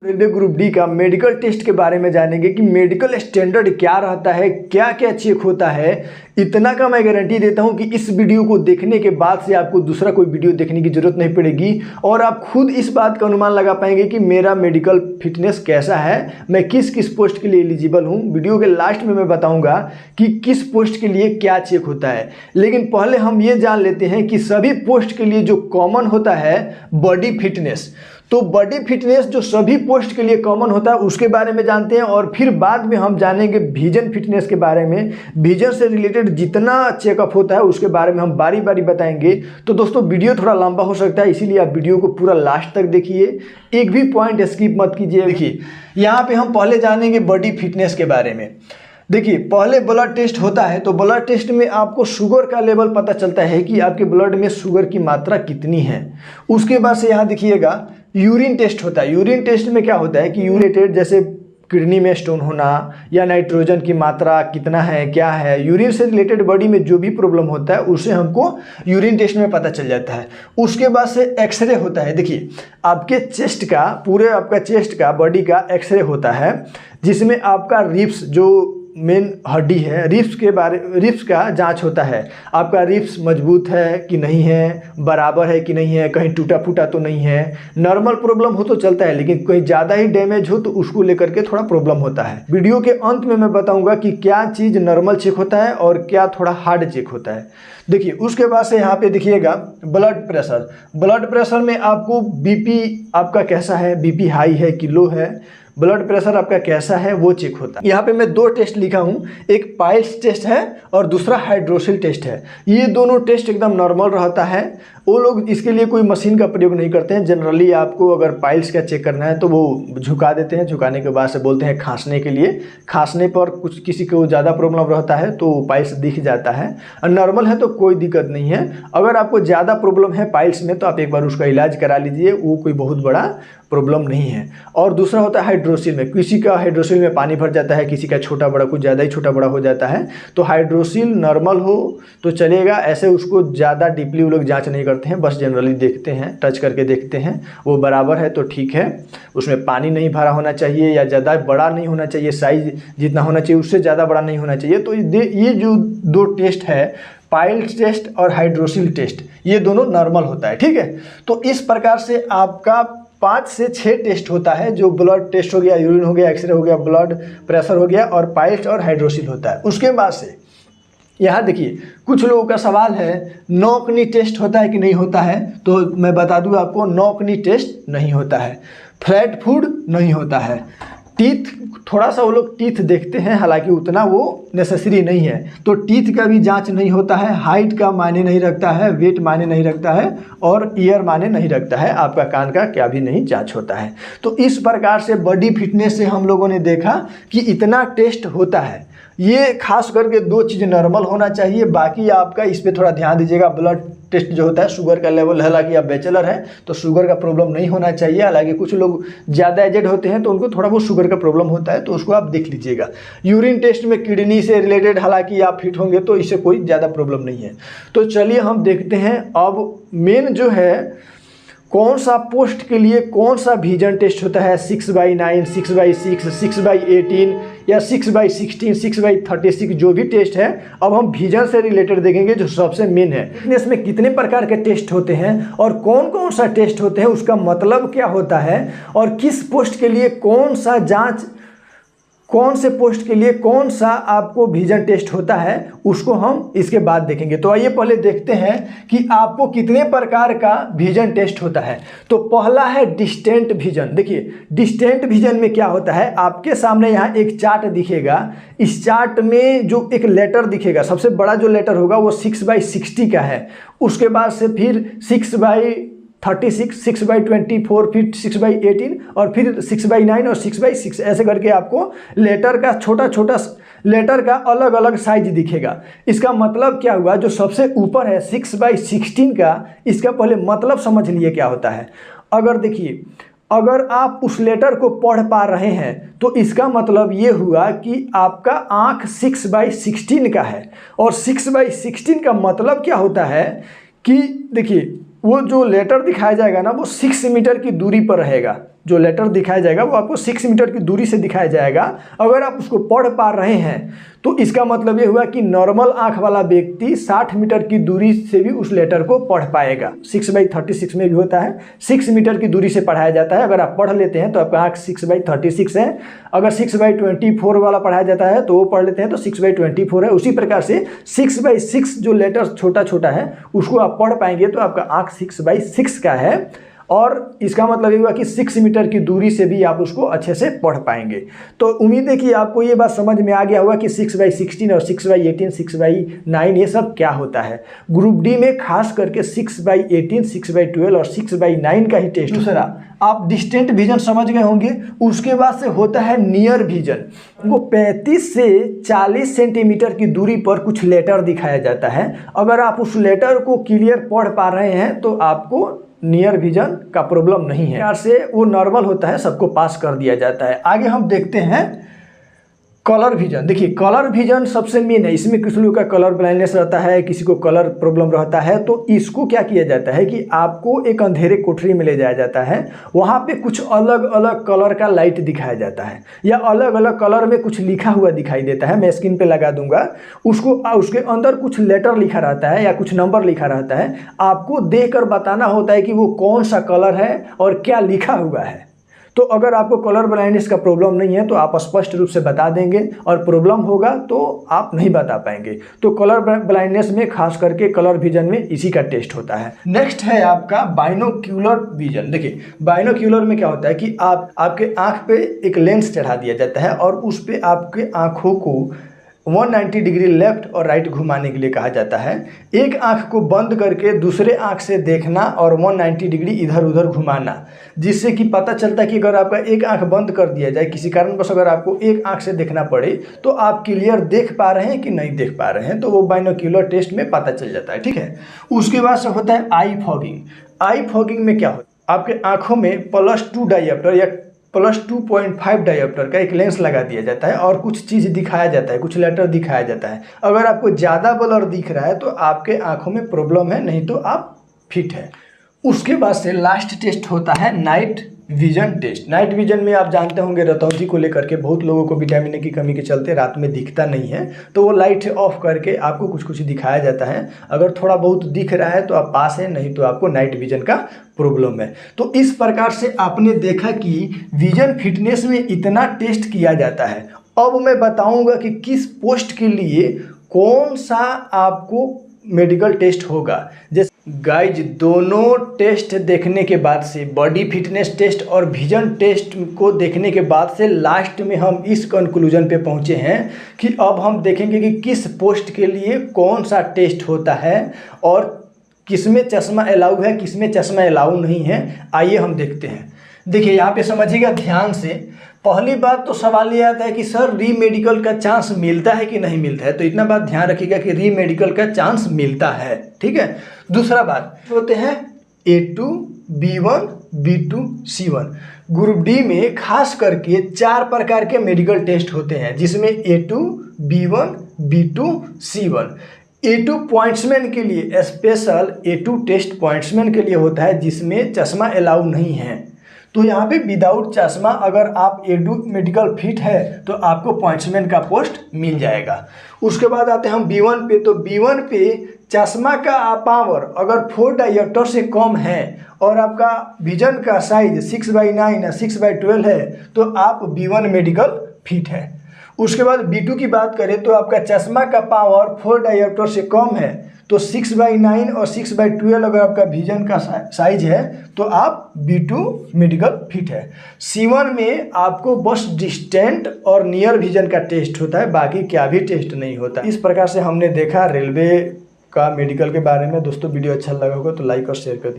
Railway group D का medical test के बारे में जानेंगे कि मेडिकल स्टैंडर्ड क्या रहता है, क्या क्या चेक होता है। इतना का मैं गारंटी देता हूं कि इस वीडियो को देखने के बाद से आपको दूसरा कोई वीडियो देखने की जरूरत नहीं पड़ेगी और आप खुद इस बात का अनुमान लगा पाएंगे कि मेरा मेडिकल फिटनेस कैसा है, मैं किस किस पोस्ट के लिए एलिजिबल हूं। वीडियो के लास्ट में मैं बताऊंगा कि किस पोस्ट के लिए क्या चेक होता है। लेकिन पहले हम ये जान लेते हैं कि सभी पोस्ट के लिए जो कॉमन होता है बॉडी फिटनेस, तो बॉडी फिटनेस जो सभी पोस्ट के लिए कॉमन होता है उसके बारे में जानते हैं और फिर बाद में हम जानेंगे विजन फिटनेस के बारे में। विजन से रिलेटेड जितना चेकअप होता है उसके बारे में हम बारी बारी बताएंगे। तो दोस्तों वीडियो थोड़ा लंबा हो सकता है, इसीलिए आप वीडियो को पूरा लास्ट तक देखिए, एक भी पॉइंट स्किप मत कीजिए। देखिए यहाँ पे हम पहले जानेंगे बॉडी फिटनेस के बारे में। देखिए पहले ब्लड टेस्ट होता है, तो ब्लड टेस्ट में आपको शुगर का लेवल पता चलता है कि आपके ब्लड में शुगर की मात्रा कितनी है। उसके बाद से यहाँ देखिएगा यूरिन टेस्ट होता है। यूरिन टेस्ट में क्या होता है कि यूरेटेड जैसे किडनी में स्टोन होना या नाइट्रोजन की मात्रा कितना है, क्या है, यूरिन से रिलेटेड बॉडी में जो भी प्रॉब्लम होता है उसे हमको यूरिन टेस्ट में पता चल जाता है। उसके बाद से एक्सरे होता है। देखिए आपके चेस्ट का, पूरे आपका चेस्ट का, बॉडी का एक्सरे होता है जिसमें आपका रिब्स जो मेन हड्डी है, रिब्स का जांच होता है। आपका रिब्स मजबूत है कि नहीं है, बराबर है कि नहीं है, कहीं टूटा फूटा तो नहीं है। नॉर्मल प्रॉब्लम हो तो चलता है, लेकिन कोई ज़्यादा ही डैमेज हो तो उसको लेकर के थोड़ा प्रॉब्लम होता है। वीडियो के अंत में मैं बताऊंगा कि क्या चीज़ नॉर्मल चेक होता है और क्या थोड़ा हार्ड चेक होता है। देखिए उसके बाद से यहाँ पे देखिएगा ब्लड प्रेशर। ब्लड प्रेशर में आपको बीपी आपका कैसा है, बीपी हाई है कि लो है, ब्लड प्रेशर आपका कैसा है वो चेक होता है। यहाँ पे मैं दो टेस्ट लिखा हूँ, एक पाइल्स टेस्ट है और दूसरा हाइड्रोसिल टेस्ट है। ये दोनों टेस्ट एकदम नॉर्मल रहता है, वो लोग इसके लिए कोई मशीन का प्रयोग नहीं करते हैं। जनरली आपको अगर पाइल्स का चेक करना है तो वो झुका देते हैं, झुकाने के बाद से बोलते हैं खांसने के लिए। खांसने पर कुछ किसी को ज़्यादा प्रॉब्लम रहता है तो पाइल्स दिख जाता है, और नॉर्मल है तो कोई दिक्कत नहीं है। अगर आपको ज़्यादा प्रॉब्लम है पाइल्स में तो आप एक बार उसका इलाज करा लीजिए, वो कोई बहुत बड़ा प्रॉब्लम नहीं है। और दूसरा होता है हाइड्रोसिल में। किसी का हाइड्रोसिल में पानी भर जाता है, किसी का छोटा बड़ा, कुछ ज़्यादा ही छोटा बड़ा हो जाता है, तो हाइड्रोसिल नॉर्मल हो तो चलेगा। ऐसे उसको ज़्यादा डीपली वो लोग जांच नहीं करते हैं, बस जनरली देखते हैं, टच करके देखते हैं, वो बराबर है तो ठीक है। उसमें पानी नहीं भरा होना चाहिए या ज़्यादा बड़ा नहीं होना चाहिए, साइज जितना होना चाहिए उससे ज़्यादा बड़ा नहीं होना चाहिए। तो ये जो दो टेस्ट है, पाइल्स टेस्ट और हाइड्रोसिल टेस्ट, ये दोनों नॉर्मल होता है, ठीक है। तो इस प्रकार से आपका 5 से 6 टेस्ट होता है, जो ब्लड टेस्ट हो गया, यूरिन हो गया, एक्सरे हो गया, ब्लड प्रेशर हो गया और पाइल्स और हाइड्रोसिल होता है। उसके बाद से यहाँ देखिए कुछ लोगों का सवाल है नौकनी टेस्ट होता है कि नहीं होता है, तो मैं बता दूँ आपको नौकनी टेस्ट नहीं होता है, फ्लैट फूड नहीं होता है, टीथ थोड़ा सा वो लोग टीथ देखते हैं, हालांकि उतना वो नेसेसरी नहीं है, तो टीथ का भी जांच नहीं होता है। हाइट का मायने नहीं रखता है, वेट मायने नहीं रखता है और ईयर मायने नहीं रखता है, आपका कान का क्या भी नहीं जांच होता है। तो इस प्रकार से बॉडी फिटनेस से हम लोगों ने देखा कि इतना टेस्ट होता है। ये खास करके दो चीज़ नॉर्मल होना चाहिए, बाकी आपका इस पर थोड़ा ध्यान दीजिएगा। ब्लड टेस्ट जो होता है शुगर का लेवल, हालांकि आप बैचलर हैं तो शुगर का प्रॉब्लम नहीं होना चाहिए, हालांकि कुछ लोग ज़्यादा एजेड होते हैं तो उनको थोड़ा बहुत शुगर का प्रॉब्लम होता है, तो उसको आप देख लीजिएगा। यूरिन टेस्ट में किडनी से रिलेटेड हालांकि आप फिट होंगे तो इससे कोई ज़्यादा प्रॉब्लम नहीं है। तो चलिए हम देखते हैं अब मेन जो है कौन सा पोस्ट के लिए कौन सा विजन टेस्ट होता है। 6/9, 6/6, 6/18 या 6/16, 6/36 जो भी टेस्ट है, अब हम विजन से रिलेटेड देखेंगे जो सबसे मेन है। फिटनेस में कितने प्रकार के टेस्ट होते हैं और कौन कौन सा टेस्ट होते हैं, उसका मतलब क्या होता है और किस पोस्ट के लिए कौन सा जांच, कौन से पोस्ट के लिए कौन सा आपको विजन टेस्ट होता है, उसको हम इसके बाद देखेंगे। तो आइए पहले देखते हैं कि आपको कितने प्रकार का विजन टेस्ट होता है। तो पहला है डिस्टेंट विजन। देखिए डिस्टेंट विजन में क्या होता है, आपके सामने यहाँ एक चार्ट दिखेगा, इस चार्ट में जो एक लेटर दिखेगा, सबसे बड़ा जो लेटर होगा वो 6/60 का है, उसके बाद से फिर 6/36, 6/24, फिर 6/18 और फिर 6/9 और 6/6, ऐसे करके आपको लेटर का छोटा छोटा लेटर का अलग अलग साइज दिखेगा। इसका मतलब क्या हुआ, जो सबसे ऊपर है 6/16 का, इसका पहले मतलब समझ लिए क्या होता है। अगर देखिए अगर आप उस लेटर को पढ़ पा रहे हैं तो इसका मतलब ये हुआ कि आपका आँख 6/16 का है, और 6/16 का मतलब क्या होता है कि देखिए वो जो लेटर दिखाया जाएगा ना वो 6 मीटर की दूरी पर रहेगा। जो लेटर दिखाया जाएगा वो आपको 6 मीटर की दूरी से दिखाया जाएगा। अगर आप उसको पढ़ पा रहे हैं तो इसका मतलब ये हुआ कि नॉर्मल आंख वाला व्यक्ति 60 मीटर की दूरी से भी उस लेटर को पढ़ पाएगा। 6/36 में भी होता है, 6 मीटर की दूरी से पढ़ाया जाता है। अगर आप पढ़ लेते हैं तो आपका आंख 6/36 है। अगर 6/24 वाला पढ़ाया जाता है तो वो पढ़ लेते हैं तो 6/24 है। उसी प्रकार से 6/6 जो लेटर छोटा छोटा है उसको आप पढ़ पाएंगे तो आपका आंख 6/6 का है। और इसका मतलब ये हुआ कि 6 मीटर की दूरी से भी आप उसको अच्छे से पढ़ पाएंगे। तो उम्मीद है कि आपको ये बात समझ में आ गया होगा कि 6/16 और 6/18, 6/9 ये सब क्या होता है। ग्रुप डी में खास करके 6/18, 6/12 और 6/9 का ही टेस्ट। दूसरा आप डिस्टेंट विजन समझ गए होंगे। उसके बाद से होता है नियर विजन। वो 35 से 40 सेंटीमीटर की दूरी पर कुछ लेटर दिखाया जाता है। अगर आप उस लेटर को क्लियर पढ़ पा रहे हैं तो आपको नियर विजन का प्रॉब्लम नहीं है। यार से वो नॉर्मल होता है, सबको पास कर दिया जाता है। आगे हम देखते हैं कलर विजन। देखिए कलर विजन सबसे मेन है। इसमें किसी लोगों का कलर ब्लाइंडनेस रहता है, किसी को कलर प्रॉब्लम रहता है। तो इसको क्या किया जाता है कि आपको एक अंधेरे कोठरी में ले जाया जाता है। वहाँ पे कुछ अलग अलग कलर का लाइट दिखाया जाता है या अलग अलग कलर में कुछ लिखा हुआ दिखाई देता है। मैं स्क्रीन पे लगा दूंगा उसको। उसके अंदर कुछ लेटर लिखा रहता है या कुछ नंबर लिखा रहता है। आपको देख कर बताना होता है कि वो कौन सा कलर है और क्या लिखा हुआ है। तो अगर आपको कलर ब्लाइंडनेस का प्रॉब्लम नहीं है तो आप स्पष्ट रूप से बता देंगे, और प्रॉब्लम होगा तो आप नहीं बता पाएंगे। तो कलर ब्लाइंडनेस में खास करके कलर विजन में इसी का टेस्ट होता है। नेक्स्ट है आपका बाइनोक्यूलर विजन। देखिए बाइनोक्यूलर में क्या होता है कि आपके आंख पे एक लेंस चढ़ा दिया जाता है और उस पे आपके आंखों को 190 डिग्री लेफ्ट और राइट घुमाने के लिए कहा जाता है। एक आंख को बंद करके दूसरे आंख से देखना और 190 डिग्री इधर उधर घुमाना, जिससे कि पता चलता है कि अगर आपका एक आंख बंद कर दिया जाए किसी कारणवश, अगर आपको एक आंख से देखना पड़े तो आप क्लियर देख पा रहे हैं कि नहीं देख पा रहे हैं। तो वो बाइनोक्यूलर टेस्ट में पता चल जाता है। ठीक है। उसके बाद से होता है आई फॉगिंग। आई फॉगिंग में क्या होता है, आपके आंखों में +2 डायोप्टर या +2.5 डायोप्टर का एक लेंस लगा दिया जाता है और कुछ चीज़ दिखाया जाता है, कुछ लेटर दिखाया जाता है। अगर आपको ज़्यादा ब्लर दिख रहा है तो आपके आंखों में प्रॉब्लम है, नहीं तो आप फिट है। उसके बाद से लास्ट टेस्ट होता है night vision test. Night vision में आप जानते होंगे रतौंधी को लेकर के बहुत लोगों को विटामिन ए की कमी के चलते रात में दिखता नहीं है, तो वो लाइट ऑफ करके आपको कुछ कुछ दिखाया जाता है। अगर थोड़ा बहुत दिख रहा है तो आप पास है, नहीं तो आपको नाइट विजन का प्रॉब्लम है। तो इस प्रकार से आपने देखा कि विजन फिटनेस में इतना टेस्ट किया जाता है। अब मैं बताऊंगा कि किस पोस्ट के लिए कौन सा आपको मेडिकल टेस्ट होगा। जैसे गाइज दोनों टेस्ट देखने के बाद से, बॉडी फिटनेस टेस्ट और विजन टेस्ट को देखने के बाद से लास्ट में हम इस कंक्लूजन पे पहुंचे हैं कि अब हम देखेंगे कि किस पोस्ट के लिए कौन सा टेस्ट होता है और किसमें चश्मा अलाउ है, किसमें चश्मा अलाउ नहीं है। आइए हम देखते हैं। देखिए यहाँ पे समझिएगा ध्यान से। पहली बात तो सवाल ये आता है कि सर री मेडिकल का चांस मिलता है कि नहीं मिलता है। तो इतना बात ध्यान रखिएगा कि री मेडिकल का चांस मिलता है। ठीक है। दूसरा बात होते हैं A2, B1, B2, C1। Group D में खास करके 4 प्रकार के मेडिकल टेस्ट होते हैं, जिसमें A2, B1, B2, C1। A2 pointsman के लिए स्पेशल A2 टेस्ट पॉइंट्समैन के लिए होता है, जिसमें चश्मा अलाउ नहीं है। तो यहाँ पे विदाउट चश्मा अगर आप A2 मेडिकल फिट है तो आपको पॉइंट्समैन का पोस्ट मिल जाएगा। उसके बाद आते हैं हम B1 पे। तो B1 पे चश्मा का पावर अगर 4 डायोप्टर से कम है और आपका विजन का साइज 6/9 या 6/12 है तो आप B1 मेडिकल फिट है। उसके बाद B2 की बात करें तो आपका चश्मा का पावर 4 डायोप्टर से कम है, तो 6/9 और 6/12 अगर आपका विजन का साइज है तो आप B2 मेडिकल फिट है। C1 में आपको बस डिस्टेंट और नियर विजन का टेस्ट होता है, बाकी क्या भी टेस्ट नहीं होता। इस प्रकार से हमने देखा रेलवे का मेडिकल के बारे में। दोस्तों वीडियो अच्छा लगा होगा तो लाइक और शेयर कर दीजिए।